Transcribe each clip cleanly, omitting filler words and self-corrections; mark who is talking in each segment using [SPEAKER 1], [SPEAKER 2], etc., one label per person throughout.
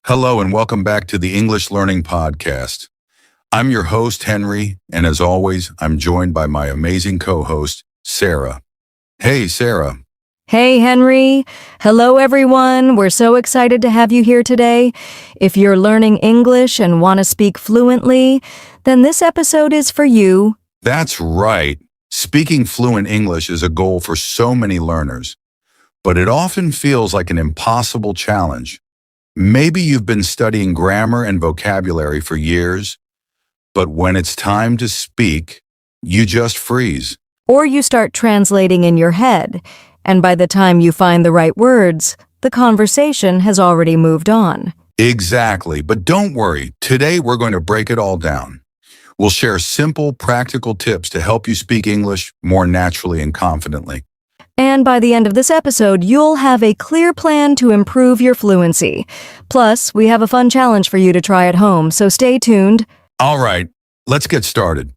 [SPEAKER 1] Hello and welcome back to the English Learning Podcast. I'm your host, Henry, and as always, I'm joined by my amazing co-host, Sarah. Hey, Sarah.
[SPEAKER 2] Hey, Henry. Hello, everyone. We're so excited to have you here today. If you're learning English and want to speak fluently, then this episode is for you.
[SPEAKER 1] That's right. Speaking fluent English is a goal for so many learners, but it often feels like an impossible challenge. Maybe you've been studying grammar and vocabulary for years, but when it's time to speak, you just freeze.
[SPEAKER 2] Or you start translating in your head, and by the time you find the right words, the conversation has already moved on.
[SPEAKER 1] Exactly, but don't worry. Today we're going to break it all down. We'll share simple, practical tips to help you speak English more naturally and confidently.
[SPEAKER 2] And by the end of this episode, you'll have a clear plan to improve your fluency. Plus, we have a fun challenge for you to try at home, so stay tuned.
[SPEAKER 1] All right, let's get started.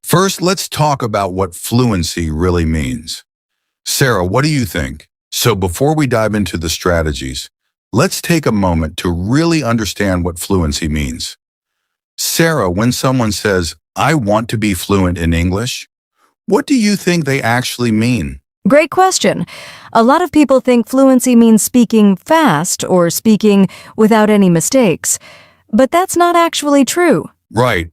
[SPEAKER 1] First, let's talk about what fluency really means. Sarah, what do you think? So before we dive into the strategies, let's take a moment to really understand what fluency means. Sarah, when someone says, "I want to be fluent in English," what do you think they actually mean?
[SPEAKER 2] Great question. A lot of people think fluency means speaking fast or speaking without any mistakes, but that's not actually true.
[SPEAKER 1] Right.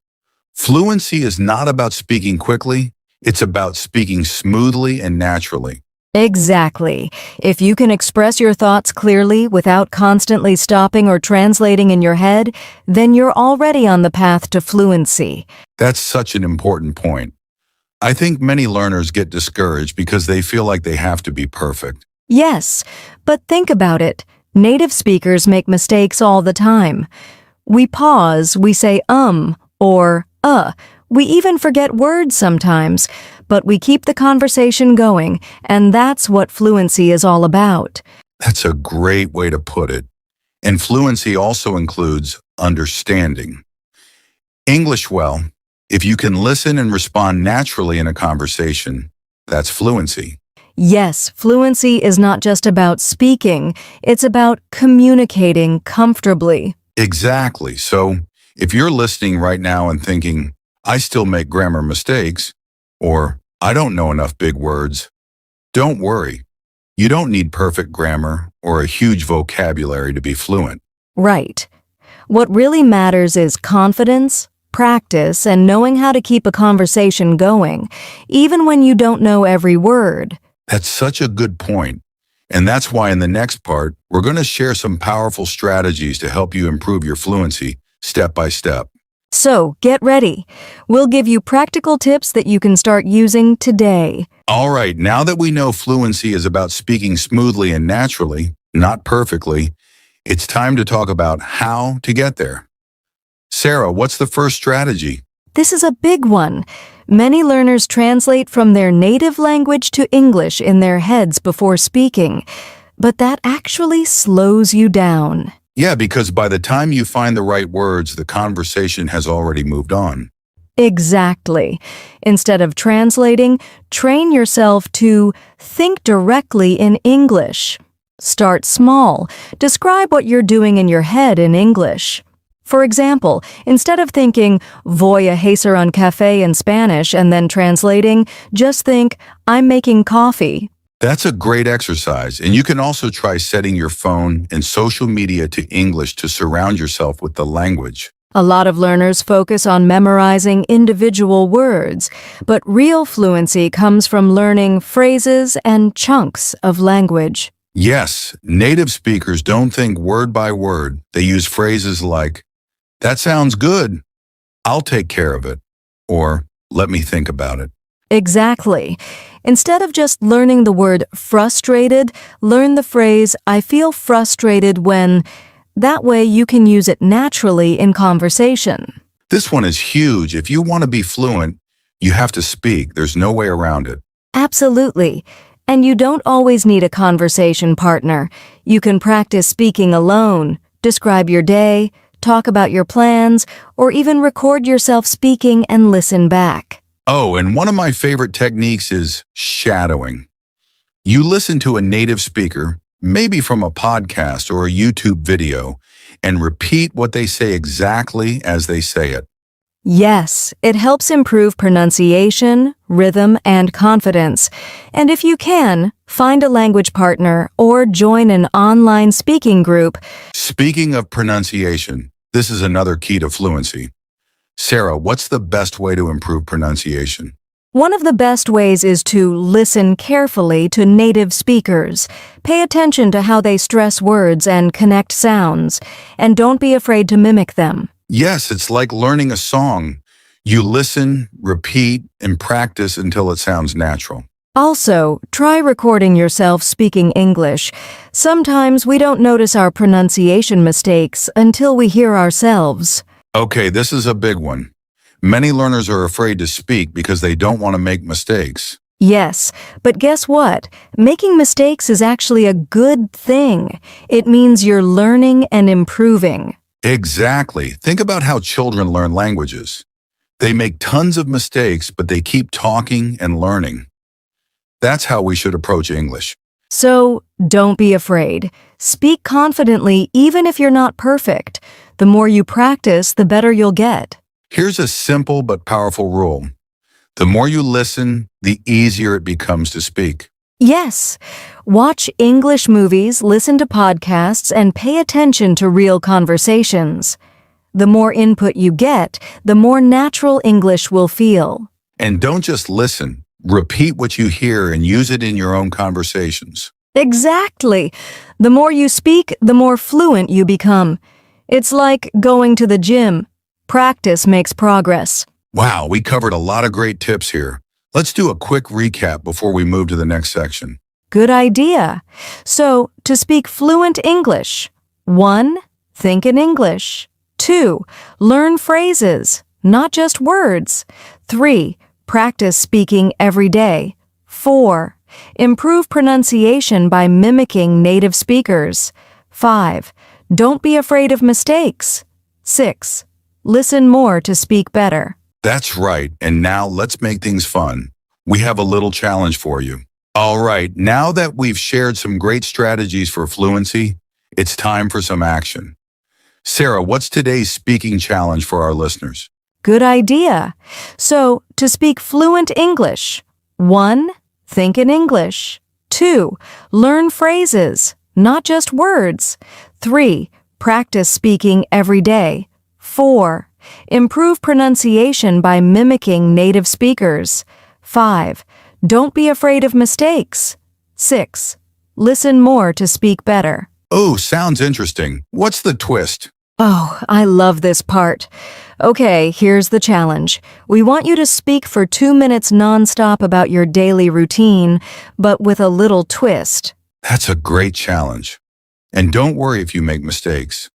[SPEAKER 1] Fluency is not about speaking quickly. It's about speaking smoothly and naturally.
[SPEAKER 2] Exactly. If you can express your thoughts clearly without constantly stopping or translating in your head, then you're already on the path to fluency.
[SPEAKER 1] That's such an important point. I think many learners get discouraged because they feel like they have to be perfect.
[SPEAKER 2] Yes, but think about it. Native speakers make mistakes all the time. We pause, we say or We even forget words sometimes, but we keep the conversation going, and that's what fluency is all about.
[SPEAKER 1] That's a great way to put it. And fluency also includes understanding. English well. If you can listen and respond naturally in a conversation, that's fluency.
[SPEAKER 2] Yes, fluency is not just about speaking, it's about communicating comfortably.
[SPEAKER 1] Exactly. So if you're listening right now and thinking, "I still make grammar mistakes," or "I don't know enough big words," don't worry. You don't need perfect grammar or a huge vocabulary to be fluent.
[SPEAKER 2] Right. What really matters is confidence, practice, and knowing how to keep a conversation going, even when you don't know every word.
[SPEAKER 1] That's such a good point. And that's why in the next part, we're going to share some powerful strategies to help you improve your fluency step by step.
[SPEAKER 2] So, get ready. We'll give you practical tips that you can start using today.
[SPEAKER 1] All right, now that we know fluency is about speaking smoothly and naturally, not perfectly, it's time to talk about how to get there. Sarah, what's the first strategy?
[SPEAKER 2] This is a big one. Many learners translate from their native language to English in their heads before speaking, but that actually slows you down.
[SPEAKER 1] Yeah, because by the time you find the right words, the conversation has already moved on.
[SPEAKER 2] Exactly. Instead of translating, train yourself to think directly in English. Start small. Describe what you're doing in your head in English. For example, instead of thinking, "Voy a hacer un café" in Spanish and then translating, just think, "I'm making coffee."
[SPEAKER 1] That's a great exercise, and you can also try setting your phone and social media to English to surround yourself with the language.
[SPEAKER 2] A lot of learners focus on memorizing individual words, but real fluency comes from learning phrases and chunks of language.
[SPEAKER 1] Yes, native speakers don't think word by word. They use phrases like, "That sounds good. I'll take care of it," or "Let me think about it."
[SPEAKER 2] Exactly. Instead of just learning the word frustrated, learn the phrase, "I feel frustrated when." That way you can use it naturally in conversation.
[SPEAKER 1] This one is huge. If you want to be fluent, you have to speak. There's no way around it.
[SPEAKER 2] Absolutely. And you don't always need a conversation partner. You can practice speaking alone, describe your day, talk about your plans, or even record yourself speaking and listen back.
[SPEAKER 1] Oh, and one of my favorite techniques is shadowing. You listen to a native speaker, maybe from a podcast or a YouTube video, and repeat what they say exactly as they say it.
[SPEAKER 2] Yes, it helps improve pronunciation, rhythm, and confidence. And if you can, find a language partner or join an online speaking group.
[SPEAKER 1] Speaking of pronunciation, this is another key to fluency. Sarah, what's the best way to improve pronunciation?
[SPEAKER 2] One of the best ways is to listen carefully to native speakers. Pay attention to how they stress words and connect sounds, and don't be afraid to mimic them.
[SPEAKER 1] Yes, it's like learning a song. You listen, repeat, and practice until it sounds natural.
[SPEAKER 2] Also, try recording yourself speaking English. Sometimes we don't notice our pronunciation mistakes until we hear ourselves.
[SPEAKER 1] Okay, this is a big one. Many learners are afraid to speak because they don't want to make mistakes.
[SPEAKER 2] Yes, but guess what? Making mistakes is actually a good thing. It means you're learning and improving.
[SPEAKER 1] Exactly. Think about how children learn languages. They make tons of mistakes, but they keep talking and learning. That's how we should approach English.
[SPEAKER 2] So, don't be afraid. Speak confidently even if you're not perfect. The more you practice, the better you'll get.
[SPEAKER 1] Here's a simple but powerful rule. The more you listen, the easier it becomes to speak.
[SPEAKER 2] Yes, watch English movies, listen to podcasts, and pay attention to real conversations. The more input you get, the more natural English will feel.
[SPEAKER 1] And don't just listen. Repeat what you hear and use it in your own conversations.
[SPEAKER 2] Exactly. The more you speak, the more fluent you become. It's like going to the gym. Practice makes progress.
[SPEAKER 1] Wow, we covered a lot of great tips here. Let's do a quick recap before we move to the next section.
[SPEAKER 2] Good idea. So, to speak fluent English. 1. Think in English. 2. Learn phrases, not just words. 3. Practice speaking every day. 4. Improve pronunciation by mimicking native speakers. 5. Don't be afraid of mistakes. 6. Listen more to speak better.
[SPEAKER 1] That's right, and now let's make things fun. We have a little challenge for you. All right, now that we've shared some great strategies for fluency, it's time for some action. Sarah, what's today's speaking challenge for our listeners?
[SPEAKER 2] Good idea. So, to speak fluent English. 1. Think in English. 2. Learn phrases, not just words. 3. Practice speaking every day. 4. Improve pronunciation by mimicking native speakers. 5. Don't be afraid of mistakes. 6. Listen more to speak better.
[SPEAKER 1] Oh, sounds interesting. What's the twist?
[SPEAKER 2] Oh, I love this part. Okay, here's the challenge. We want you to speak for 2 minutes nonstop about your daily routine, but with a little twist.
[SPEAKER 1] That's a great challenge. And don't worry if you make mistakes.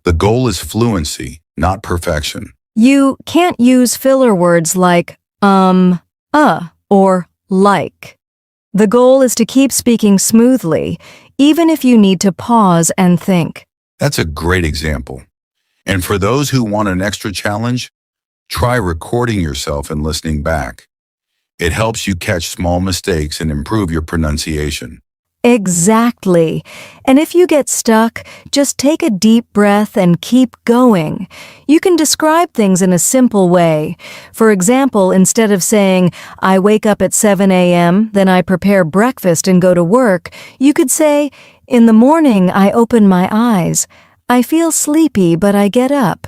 [SPEAKER 1] The goal is fluency, not perfection.
[SPEAKER 2] You can't use filler words like or like. The goal is to keep speaking smoothly, even if you need to pause and think.
[SPEAKER 1] That's a great example. And for those who want an extra challenge, try recording yourself and listening back. It helps you catch small mistakes and improve your pronunciation.
[SPEAKER 2] Exactly. And if you get stuck, just take a deep breath and keep going. You can describe things in a simple way. For example, instead of saying, I wake up at 7 a.m., then I prepare breakfast and go to work, you could say, in the morning I open my eyes. I feel sleepy, but I get up.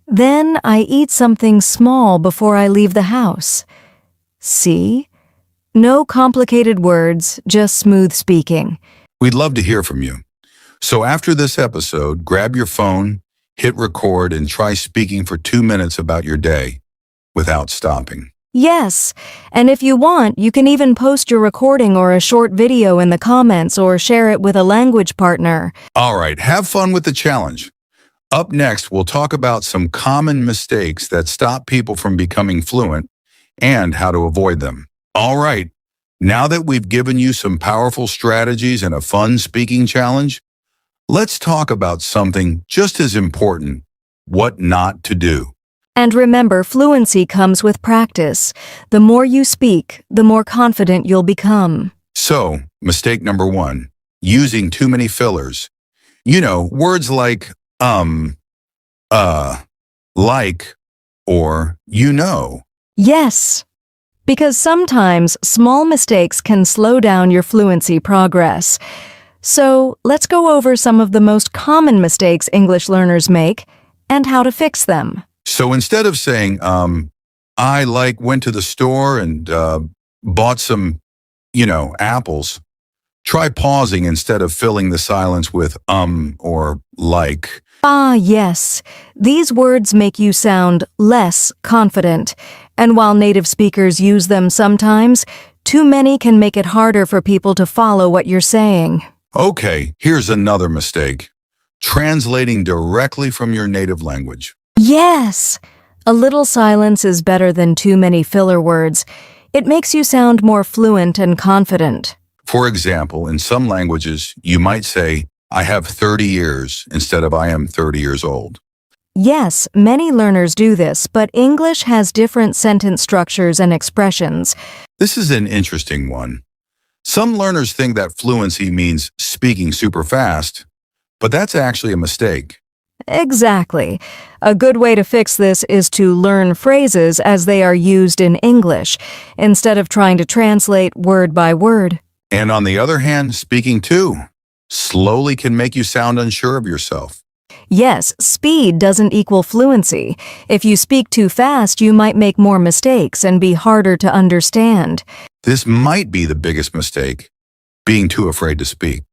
[SPEAKER 2] Then I eat something small before I leave the house. See? No complicated words, just smooth speaking.
[SPEAKER 1] We'd love to hear from you. So after this episode, grab your phone, hit record, and try speaking for 2 minutes about your day without stopping.
[SPEAKER 2] Yes, and if you want, you can even post your recording or a short video in the comments or share it with a language partner.
[SPEAKER 1] All right, have fun with the challenge. Up next, we'll talk about some common mistakes that stop people from becoming fluent and how to avoid them. All right, now that we've given you some powerful strategies and a fun speaking challenge, let's talk about something just as important, what not to do.
[SPEAKER 2] And remember, fluency comes with practice. The more you speak, the more confident you'll become.
[SPEAKER 1] So, mistake number 1, using too many fillers. You know, words like um, uh, like, or you know.
[SPEAKER 2] Yes, because sometimes small mistakes can slow down your fluency progress. So let's go over some of the most common mistakes English learners make and how to fix them.
[SPEAKER 1] So instead of saying, I went to the store and bought some, apples, try pausing instead of filling the silence with or like.
[SPEAKER 2] Ah, yes. These words make you sound less confident. And while native speakers use them sometimes, too many can make it harder for people to follow what you're saying.
[SPEAKER 1] Okay, here's another mistake. Translating directly from your native language.
[SPEAKER 2] Yes! A little silence is better than too many filler words. It makes you sound more fluent and confident.
[SPEAKER 1] For example, in some languages, you might say, I have 30 years instead of I am 30 years old.
[SPEAKER 2] Yes, many learners do this, but English has different sentence structures and expressions.
[SPEAKER 1] This is an interesting one. Some learners think that fluency means speaking super fast, but that's actually a mistake.
[SPEAKER 2] Exactly. A good way to fix this is to learn phrases as they are used in English, instead of trying to translate word by word.
[SPEAKER 1] And on the other hand, speaking too slowly can make you sound unsure of yourself.
[SPEAKER 2] Yes, speed doesn't equal fluency. If you speak too fast, you might make more mistakes and be harder to understand.
[SPEAKER 1] This might be the biggest mistake, being too afraid to speak.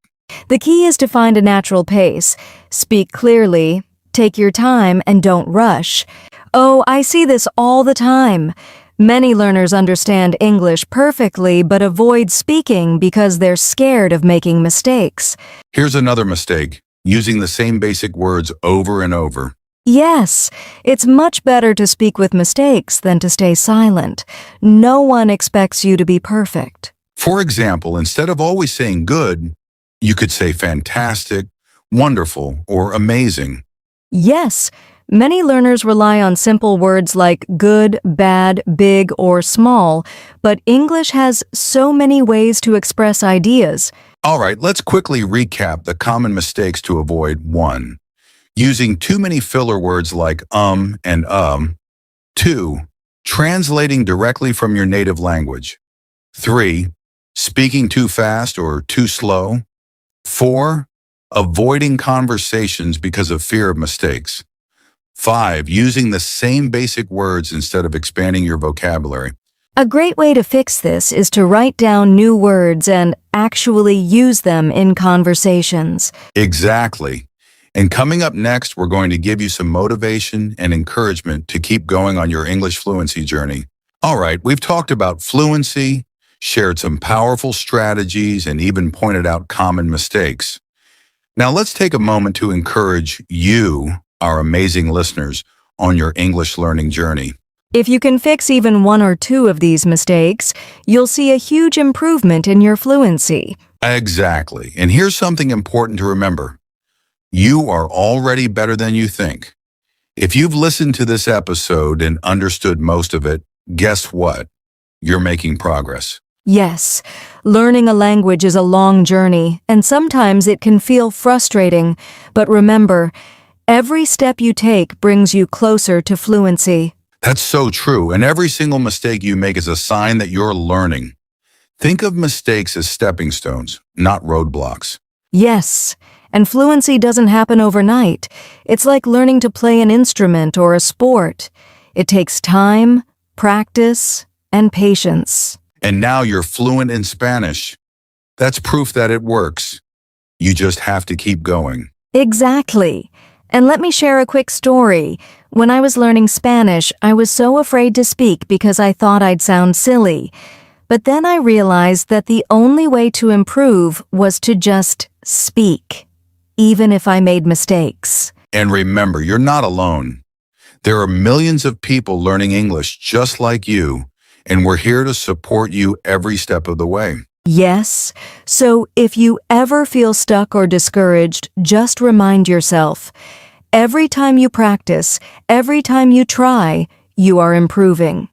[SPEAKER 2] The key is to find a natural pace. Speak clearly, take your time, and don't rush. Oh, I see this all the time. Many learners understand English perfectly but avoid speaking because they're scared of making mistakes.
[SPEAKER 1] Here's another mistake, using the same basic words over and over.
[SPEAKER 2] Yes, it's much better to speak with mistakes than to stay silent. No one expects you to be perfect.
[SPEAKER 1] For example, instead of always saying good, you could say fantastic, wonderful, or amazing.
[SPEAKER 2] Yes, many learners rely on simple words like good, bad, big, or small, but English has so many ways to express ideas.
[SPEAKER 1] All right, let's quickly recap the common mistakes to avoid. 1. Using too many filler words like and 2. Translating directly from your native language. 3. Speaking too fast or too slow. 4. Avoiding conversations because of fear of mistakes. 5. Using the same basic words instead of expanding your vocabulary.
[SPEAKER 2] A great way to fix this is to write down new words and actually use them in conversations.
[SPEAKER 1] Exactly. And coming up next, we're going to give you some motivation and encouragement to keep going on your English fluency journey. All right, we've talked about fluency, shared some powerful strategies, and even pointed out common mistakes. Now let's take a moment to encourage you, our amazing listeners, on your English learning journey.
[SPEAKER 2] If you can fix even one or two of these mistakes, you'll see a huge improvement in your fluency.
[SPEAKER 1] Exactly. And here's something important to remember. You are already better than you think. If you've listened to this episode and understood most of it, guess what? You're making progress.
[SPEAKER 2] Yes, learning a language is a long journey, and sometimes it can feel frustrating. But remember, every step you take brings you closer to fluency.
[SPEAKER 1] That's so true, and every single mistake you make is a sign that you're learning. Think of mistakes as stepping stones, not roadblocks.
[SPEAKER 2] Yes, and fluency doesn't happen overnight. It's like learning to play an instrument or a sport. It takes time, practice, and patience.
[SPEAKER 1] And now you're fluent in Spanish. That's proof that it works. You just have to keep going.
[SPEAKER 2] Exactly. And let me share a quick story. When I was learning Spanish, I was so afraid to speak because I thought I'd sound silly. But then I realized that the only way to improve was to just speak, even if I made mistakes.
[SPEAKER 1] And remember, you're not alone. There are millions of people learning English just like you, and we're here to support you every step of the way.
[SPEAKER 2] Yes, so if you ever feel stuck or discouraged, just remind yourself, every time you practice, every time you try, you are improving.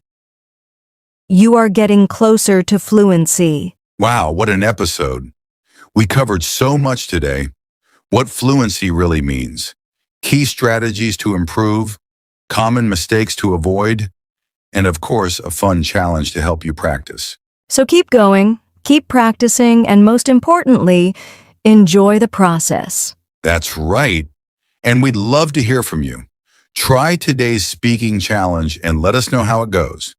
[SPEAKER 2] You are getting closer to fluency.
[SPEAKER 1] Wow, what an episode. We covered so much today. What fluency really means. key strategies to improve, common mistakes to avoid, and of course, a fun challenge to help you practice.
[SPEAKER 2] So keep going, keep practicing, and most importantly, enjoy the process.
[SPEAKER 1] That's right. And we'd love to hear from you. Try today's speaking challenge and let us know how it goes.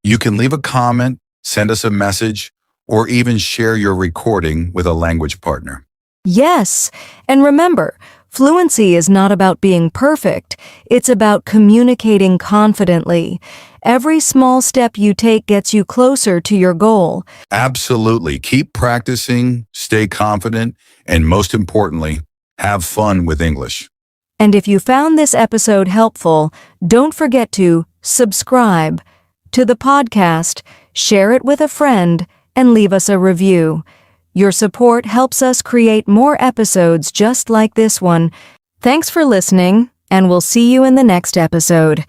[SPEAKER 1] You can leave a comment, send us a message, or even share your recording with a language partner.
[SPEAKER 2] Yes, and remember, fluency is not about being perfect. It's about communicating confidently. Every small step you take gets you closer to your goal.
[SPEAKER 1] Absolutely. Keep practicing, stay confident, and most importantly, have fun with English.
[SPEAKER 2] And if you found this episode helpful, don't forget to subscribe to the podcast, share it with a friend, and leave us a review. Your support helps us create more episodes just like this one. Thanks for listening, and we'll see you in the next episode.